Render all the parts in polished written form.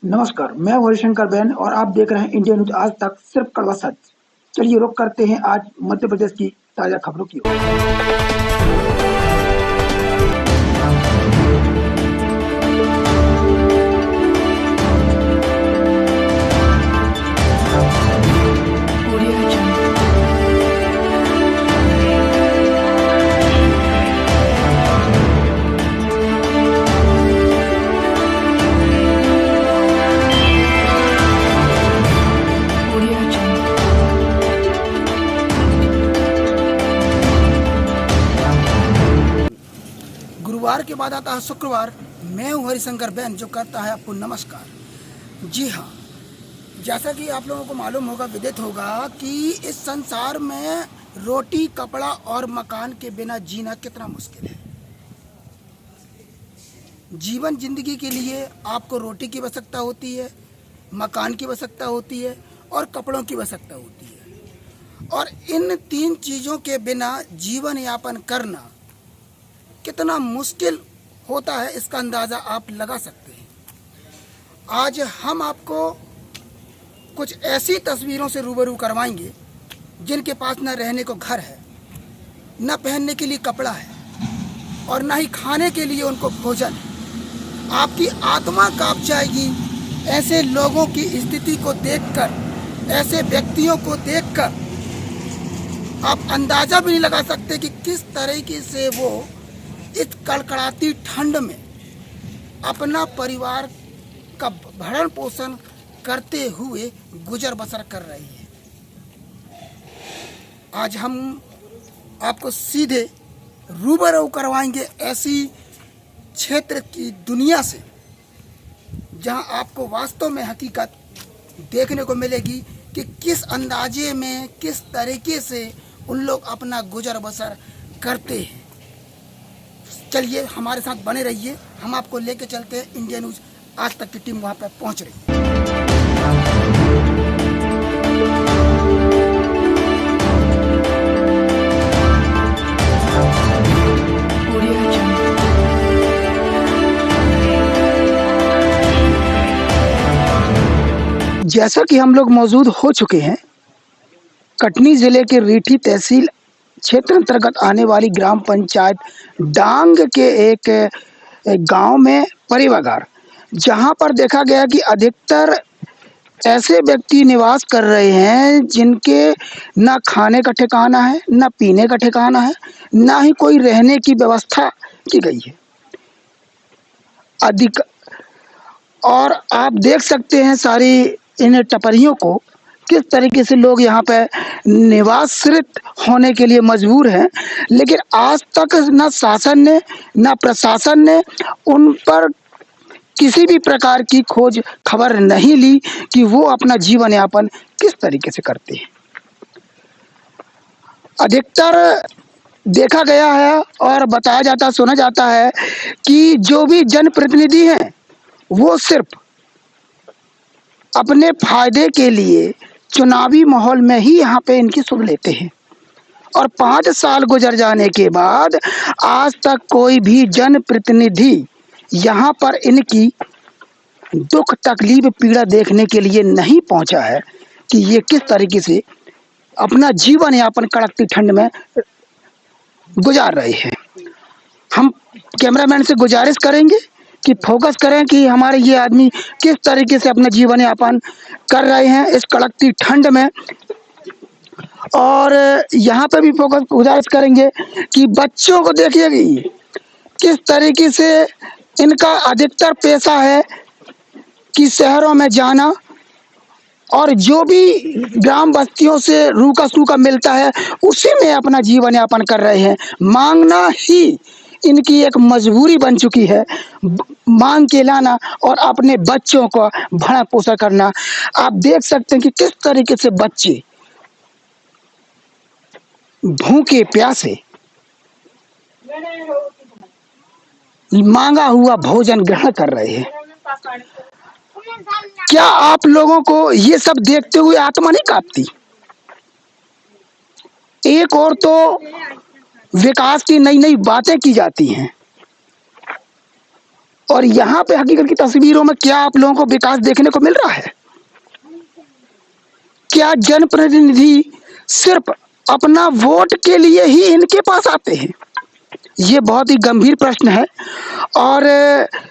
नमस्कार, मैं हरिशंकर बैन और आप देख रहे हैं इंडिया न्यूज आज तक, सिर्फ कड़वा सच। चलिए रुक करते हैं आज मध्य प्रदेश की ताजा खबरों की ओर। गुरुवार के बाद आता है शुक्रवार। मैं हूं हरिशंकर बैन जो करता है आपको नमस्कार। जी हाँ, जैसा कि आप लोगों को मालूम होगा, विदित होगा कि इस संसार में रोटी, कपड़ा और मकान के बिना जीना कितना मुश्किल है। जीवन जिंदगी के लिए आपको रोटी की आवश्यकता होती है, मकान की आवश्यकता होती है और कपड़ों की आवश्यकता होती है। और इन तीन चीज़ों के बिना जीवन यापन करना कितना मुश्किल होता है, इसका अंदाज़ा आप लगा सकते हैं। आज हम आपको कुछ ऐसी तस्वीरों से रूबरू करवाएंगे जिनके पास न रहने को घर है, न पहनने के लिए कपड़ा है और न ही खाने के लिए उनको भोजन है। आपकी आत्मा कांप जाएगी ऐसे लोगों की स्थिति को देखकर, ऐसे व्यक्तियों को देखकर। आप अंदाज़ा भी नहीं लगा सकते कि किस तरीके से वो इस कड़कड़ाती ठंड में अपना परिवार का भरण पोषण करते हुए गुजर बसर कर रही है। आज हम आपको सीधे रूबरू करवाएंगे ऐसी क्षेत्र की दुनिया से जहां आपको वास्तव में हकीकत देखने को मिलेगी कि किस अंदाजे में, किस तरीके से उन लोग अपना गुजर बसर करते हैं। चलिए हमारे साथ बने रहिए, हम आपको लेके चलते हैं। इंडिया न्यूज आज तक की टीम वहां पर पहुंच रही है। जैसा कि हम लोग मौजूद हो चुके हैं कटनी जिले के रीठी तहसील क्षेत्र अंतर्गत आने वाली ग्राम पंचायत डांग के एक गांव में परिवार, जहां पर देखा गया कि अधिकतर ऐसे व्यक्ति निवास कर रहे हैं जिनके ना खाने का ठिकाना है, ना पीने का ठिकाना है, ना ही कोई रहने की व्यवस्था की गई है। अधिक और आप देख सकते हैं सारी इन टपरियों को, किस तरीके से लोग यहाँ पे निवासित होने के लिए मजबूर हैं। लेकिन आज तक ना शासन ने, ना प्रशासन ने उन पर किसी भी प्रकार की खोज खबर नहीं ली कि वो अपना जीवन यापन किस तरीके से करते हैं। अधिकतर देखा गया है और बताया जाता, सुना जाता है कि जो भी जनप्रतिनिधि हैं वो सिर्फ अपने फायदे के लिए चुनावी माहौल में ही यहाँ पे इनकी सुन लेते हैं। और 5 साल गुजर जाने के बाद आज तक कोई भी जनप्रतिनिधि यहाँ पर इनकी दुख, तकलीफ, पीड़ा देखने के लिए नहीं पहुँचा है कि ये किस तरीके से अपना जीवन यापन कड़कती ठंड में गुजार रहे हैं। हम कैमरामैन से गुजारिश करेंगे कि फोकस करें कि हमारे ये आदमी किस तरीके से अपना जीवन यापन कर रहे हैं इस कड़कती ठंड में। और यहाँ पे भी फोकस गुजारिश करेंगे कि बच्चों को देखिएगा किस तरीके से इनका अधिकतर पेशा है कि शहरों में जाना, और जो भी ग्राम बस्तियों से रूखा सूखा मिलता है उसी में अपना जीवन यापन कर रहे हैं। मांगना ही इनकी एक मजबूरी बन चुकी है, मांग के लाना और अपने बच्चों को भरण पोषण करना। आप देख सकते हैं कि किस तरीके से बच्चे भूखे प्यासे मांगा हुआ भोजन ग्रहण कर रहे हैं। क्या आप लोगों को ये सब देखते हुए आत्मा नहीं कांपती? एक और तो विकास की नई नई बातें की जाती हैं और यहाँ पे हकीकत की तस्वीरों में क्या आप लोगों को विकास देखने को मिल रहा है? क्या जनप्रतिनिधि सिर्फ अपना वोट के लिए ही इनके पास आते हैं? ये बहुत ही गंभीर प्रश्न है। और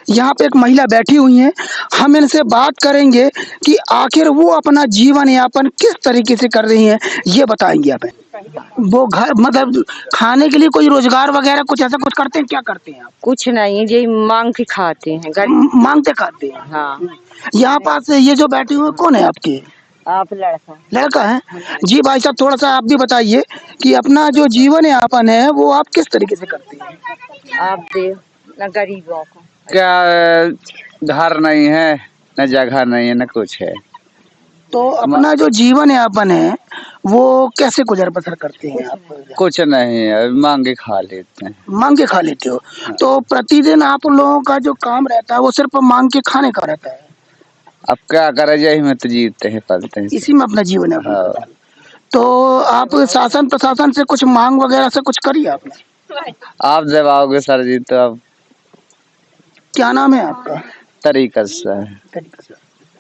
यहाँ पे एक महिला बैठी हुई हैं, हम इनसे बात करेंगे कि आखिर वो अपना जीवन यापन किस तरीके से कर रही हैं, ये बताएंगी हमें। वो घर मतलब खाने के लिए कोई रोजगार वगैरह कुछ ऐसा कुछ करते हैं? क्या करते हैं आप? कुछ नहीं, ये मांग के खाते हैं मांगते खाते हैं। हाँ। यहाँ पास ये जो बैठे हुए कौन है आपके? आप लड़का लड़का है जी। भाई साहब थोड़ा सा आप भी बताइए कि अपना जो जीवन यापन है वो आप किस तरीके से करते हैं? आप दे न गरीबों को क्या घर नहीं है, न जगह नहीं है, न कुछ है। तो अपना जो जीवन यापन है वो कैसे गुजर बसर करते हैं आप? कुछ नहीं है, मांग के खा लेते हैं। मांग के खा लेते हो? तो प्रतिदिन आप लोगों का जो काम रहता है वो सिर्फ मांग के खाने का रहता है? अब क्या करे, यही में तो जीते हैं, पलते हैं। इसी में अपना जीवन यापन हाँ। करते हैं। तो आप शासन प्रशासन से कुछ मांग वगैरह से कुछ करिए आपने? आप जब आओगे सर जी तो अब क्या नाम है आपका? तरीका से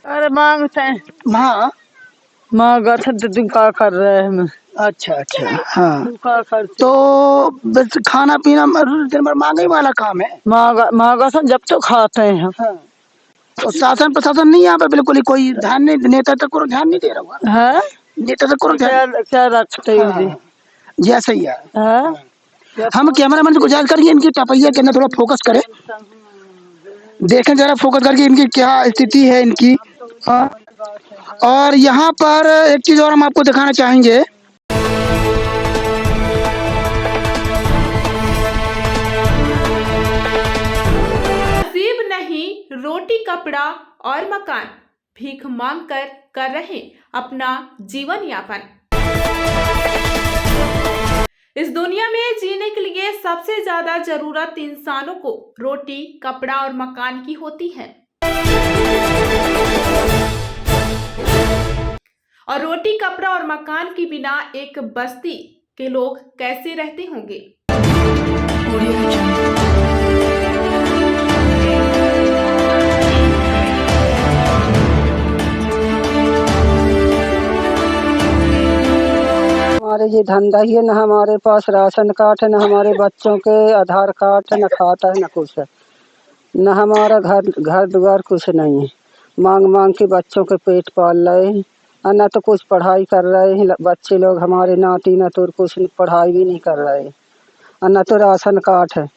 अरे मांगते हैं। हाँ मांगा था तो तुम क्या कर रहे हैं? अच्छा अच्छा। हाँ क्या करते? तो बस खाना पीना दिन भर मांगे वाला काम है। मांगा था जब तो खाते हैं। हाँ। तो शासन प्रशासन नहीं यहाँ पे बिल्कुल ही कोई ध्यान नहीं, नेता तक को ध्यान नहीं दे रहा हुआ है? नेता तक को ध्यान क्या रखते हैं? हाँ, जैसे ही है। हाँ? हम कैमरामैन से गुजारिश करेंगे इनकी टपैया के अंदर थोड़ा फोकस करें, देखें जरा फोकस करके इनकी क्या स्थिति है इनकी। हाँ। और यहाँ पर एक चीज और हम आपको दिखाना चाहेंगे। नसीब नहीं रोटी कपड़ा और मकान, भीख मांग कर रहे अपना जीवन यापन। इस दुनिया में जीने के लिए सबसे ज्यादा जरूरत इंसानों को रोटी कपड़ा और मकान की होती है। और रोटी कपड़ा और मकान के बिना एक बस्ती के लोग कैसे रहते होंगे? हमारे ये धंधा ही है, न हमारे पास राशन कार्ड है, न हमारे बच्चों के आधार कार्ड है, न खाता है, न कुछ है, न हमारा घर द्वार कुछ नहीं है। मांग मांग के बच्चों के पेट पाल रहे हैं और न तो कुछ पढ़ाई कर रहे हैं बच्चे लोग हमारे नाती न तो कुछ पढ़ाई भी नहीं कर रहे हैं और न तो राशन कार्ड है।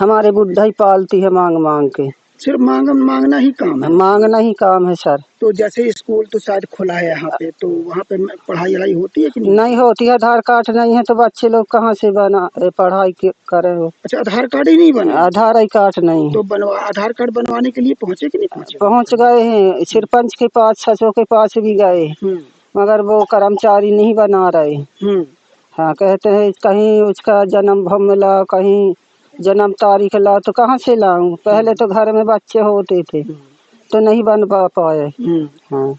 हमारे बुढ़ा ही पालती है मांग मांग के। सिर्फ मांगना ही काम है? मांगना ही काम है सर। तो जैसे स्कूल तो शायद खुला है यहाँ पे, तो वहाँ पे पढ़ाई वढ़ाई होती है कि नहीं? नहीं होती है, आधार कार्ड नहीं है तो बच्चे लोग कहाँ से पढ़ाई करें? अच्छा, आधार कार्ड ही नहीं बना? आधार कार्ड नहीं तो आधार कार्ड बनवाने के लिए पहुँचे कि नहीं पहुँचे? पहुँच गए हैं, सरपंच के पास सचो के पास भी गए, मगर वो कर्मचारी नहीं बना रहे। हाँ, कहते हैं कहीं उसका जन्म भूमि मिला, कहीं जन्म तारीख ला, तो कहाँ से लाऊं? पहले तो घर में बच्चे होते थे तो नहीं बन पाए। हाँ।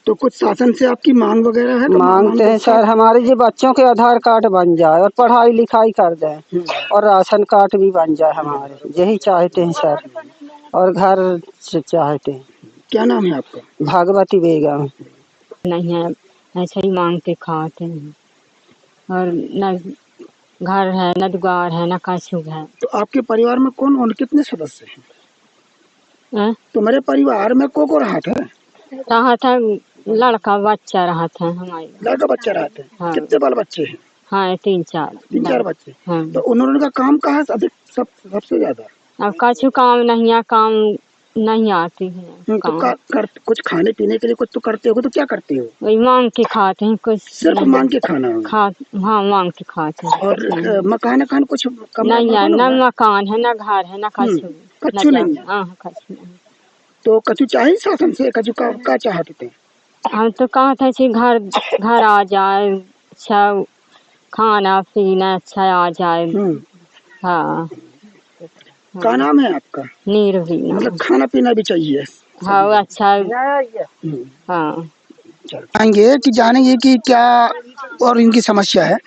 तो कुछ शासन से आपकी मांग वगैरह है? मांगते हैं सर हमारे ये बच्चों के आधार कार्ड बन जाए और पढ़ाई लिखाई कर दें और राशन कार्ड भी बन जाए हमारे, यही चाहते हैं सर। और घर से चाहते हैं। क्या नाम है आपका? भागवती बेगम। नहीं है, ऐसे ही मांग के खाते हैं और न घर है न दुआर है न कछु है। तो आपके परिवार में कौन कितने सदस्य हैं? तुम्हारे परिवार में को रहा था? रहा था लड़का बच्चा रहा था हमारे। लड़का बच्चा रहा था? हाँ। कितने बाल बच्चे हैं? हाँ, तीन चार बच्चे। हाँ। तो उन्होंने का काम कहा अधिक सबसे ज्यादा? अब कछु काम नहीं है, काम नहीं आती है। तो कुछ खाने पीने के लिए कुछ तो करते हो, तो क्या करते हो? वही मांग के खाते हैं कुछ। सिर्फ मांग के खाना? हाँ, मांग के खाते हैं। और मकान कुछ नहीं है, न मकान है न घर है न कछु नहीं। हाँ, कछु नहीं। तो कछु चाहिए शासन से? कछु का चाहते थे? हम तो कहते थे घर आ जाए, अच्छा खाना पीना अच्छा आ जाए। हाँ। क्या नाम है आपका? नीरवीना। मतलब खाना पीना भी चाहिए? हाँ, अच्छा। हाँ, आएंगे कि जानेंगे कि क्या और इनकी समस्या है।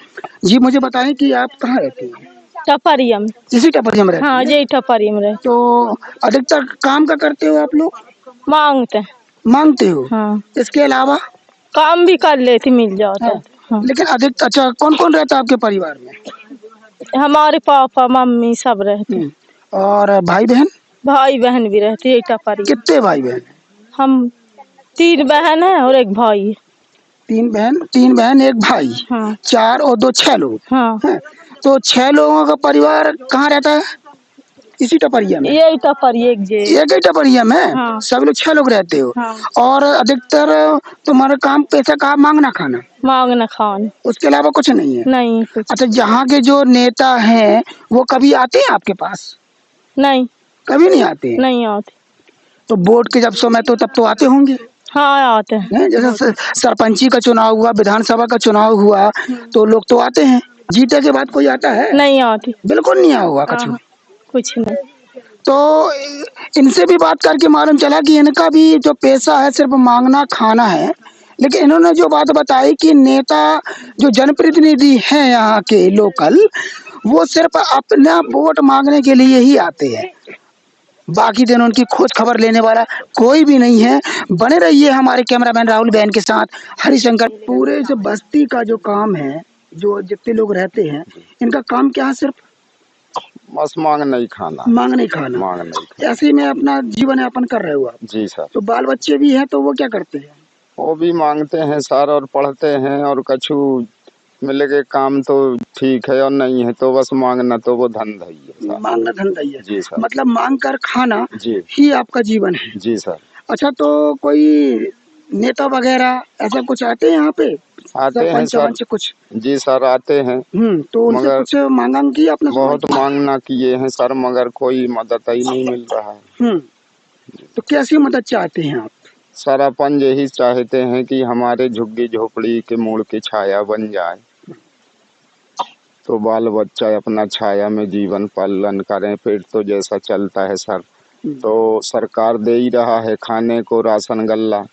जी मुझे बताएं कि आप कहाँ रहते हैं? टपरिया में। इसी टपरिया में रहते हाँ हैं? जी टपरिया में रहे। तो अधिकतर काम का करते हो आप लोग? मांगते हैं। मांगते हो? हाँ इसके अलावा? काम भी कर लेती मिल जाता हाँ। है। हाँ। लेकिन अधिक अच्छा कौन कौन रहता है आपके परिवार में? हमारे पापा मम्मी सब रहते। और भाई बहन? भाई बहन भी रहते है टपरिया। कितने भाई बहन? हम 3 बहन है और 1 भाई है। 3 बहन 1 भाई। हाँ 4 और 2 6 लोग हाँ हैं। तो 6 लोगों का परिवार कहाँ रहता है? इसी टपरिया में? यही टपरिया एक एक ही टपरिया में? हाँ। सब लोग 6 लोग रहते हो? हाँ और अधिकतर तुम्हारा काम पैसा कहाँ मांगना खाना, मांगना खान उसके अलावा कुछ नहीं है? नहीं कुछ अच्छा, यहाँ के जो नेता हैं वो कभी आते हैं आपके पास? नहीं कभी नहीं आते हैं? नहीं आते। तो वोट के जब समय तो तब तो आते होंगे? हाँ आते हैं। हैं? जैसे सरपंची का चुनाव हुआ, विधानसभा का चुनाव हुआ, तो लोग तो आते हैं। जीते के बाद कोई आता है? नहीं आती। बिल्कुल नहीं आया होगा कछु। हाँ, कुछ नहीं। तो इनसे भी बात करके मालूम चला कि इनका भी जो पेशा है सिर्फ मांगना खाना है। लेकिन इन्होंने जो बात बताई कि नेता जो जनप्रतिनिधि हैं यहाँ के लोकल, वो सिर्फ अपना वोट मांगने के लिए ही आते हैं, बाकी दिन उनकी खोज खबर लेने वाला कोई भी नहीं है। बने रहिए हमारे कैमरामैन राहुल बहन के साथ, हरिशंकर। पूरे जो बस्ती का जो काम है, जो जितने लोग रहते हैं, इनका काम क्या है? सिर्फ बस मांग नहीं खाना। मांग नहीं खाना। मांग नहीं खाना। ऐसे में अपना जीवन यापन कर रहे हो आप? जी सर। तो बाल बच्चे भी हैं तो वो क्या करते हैं? वो भी मांगते हैं सर और पढ़ते हैं, और कछु मिले के काम तो ठीक है और नहीं है तो बस मांगना, तो वो धंधा ही है सर। मांगना धंधा ही है? जी सर। मतलब मांग कर खाना जी ही आपका जीवन है? जी सर। अच्छा, तो कोई नेता वगैरह ऐसा कुछ आते हैं यहाँ पे? आते हैं सर। कुछ? जी सर आते हैं। तो उनसे मगर कुछ मांग की आपने? बहुत मांगना किए हैं सर, मगर कोई मदद ही नहीं मिल रहा है। तो कैसी मदद चाहते हैं आप? सर अपन यही चाहते हैं कि हमारे झुग्गी झोपड़ी के मूड की छाया बन जाए, तो बाल बच्चा अपना छाया में जीवन पालन करें। पेट तो जैसा चलता है सर, तो सरकार दे ही रहा है खाने को राशन गल्ला,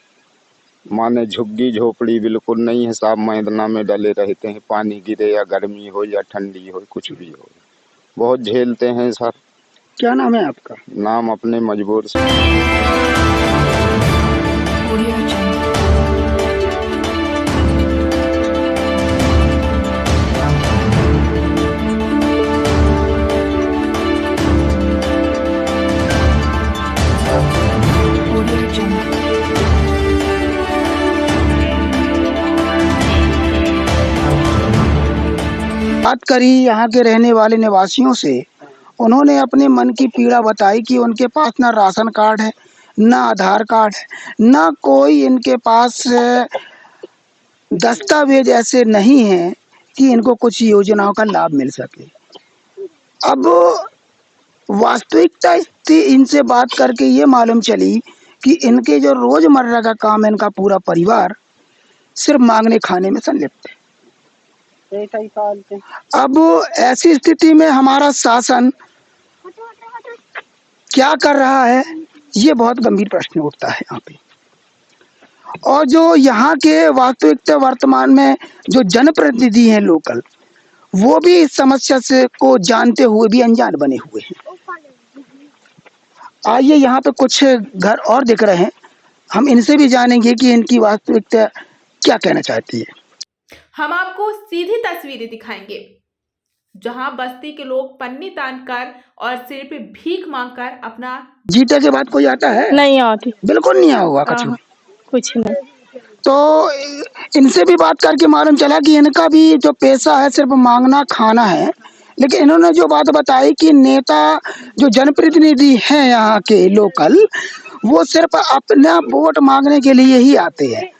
माने झुग्गी झोपड़ी बिल्कुल नहीं है साहब। मैदाना में डले रहते हैं, पानी गिरे या गर्मी हो या ठंडी हो, कुछ भी हो, बहुत झेलते हैं सर। क्या नाम है आपका? नाम अपने मजबूर से। बात करी यहाँ के रहने वाले निवासियों से, उन्होंने अपने मन की पीड़ा बताई कि उनके पास ना राशन कार्ड है, ना आधार कार्ड है, ना कोई इनके पास दस्तावेज ऐसे नहीं हैं कि इनको कुछ योजनाओं का लाभ मिल सके। अब वास्तविकता थी, इनसे बात करके ये मालूम चली कि इनके जो रोजमर्रा का काम है, इनका पूरा परिवार सिर्फ मांगने खाने में संलिप्त है। अब ऐसी स्थिति में हमारा शासन क्या कर रहा है, ये बहुत गंभीर प्रश्न उठता है यहाँ पे। और जो यहाँ के वास्तविकता वर्तमान में जो जनप्रतिनिधि हैं लोकल, वो भी इस समस्या से को जानते हुए भी अनजान बने हुए हैं। आइए यहाँ पे कुछ घर और दिख रहे हैं, हम इनसे भी जानेंगे कि इनकी वास्तविकता क्या कहना चाहती है। हम आपको सीधी तस्वीरें दिखाएंगे जहां बस्ती के लोग पन्नी तान कर और सिर पे भीख मांगकर अपना। जीते के बाद कोई आता है? नहीं आती। बिल्कुल नहीं आया होगा कछु। कुछ नहीं। तो इनसे भी बात करके मालूम चला कि इनका भी जो पेशा है सिर्फ मांगना खाना है। लेकिन इन्होंने जो बात बताई कि नेता जो जनप्रतिनिधि हैं यहाँ के लोकल, वो सिर्फ अपना वोट मांगने के लिए ही आते हैं,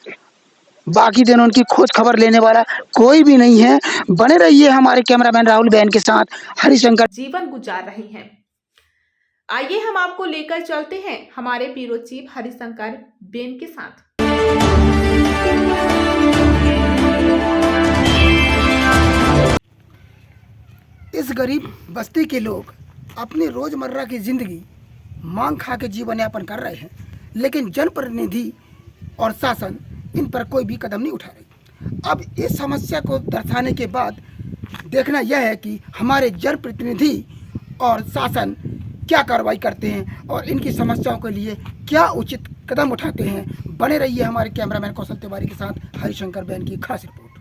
बाकी दिन उनकी खोज खबर लेने वाला कोई भी नहीं है। बने रहिए हमारे कैमरामैन राहुल बहन के साथ, हरिशंकर। जीवन गुजार रही हैं। आइए हम आपको लेकर चलते हैं हमारे ब्यूरो चीफ हरिशंकर बेन के साथ। इस गरीब बस्ती के लोग अपनी रोजमर्रा की जिंदगी मांग खा के जीवन यापन कर रहे हैं, लेकिन जनप्रतिनिधि और शासन इन पर कोई भी कदम नहीं उठा रही। अब इस समस्या को दर्शाने के बाद देखना यह है कि हमारे जनप्रतिनिधि और शासन क्या कार्रवाई करते हैं और इनकी समस्याओं के लिए क्या उचित कदम उठाते हैं। बने रहिए हमारे कैमरामैन कौशल तिवारी के साथ हरिशंकर बैन की खास रिपोर्ट।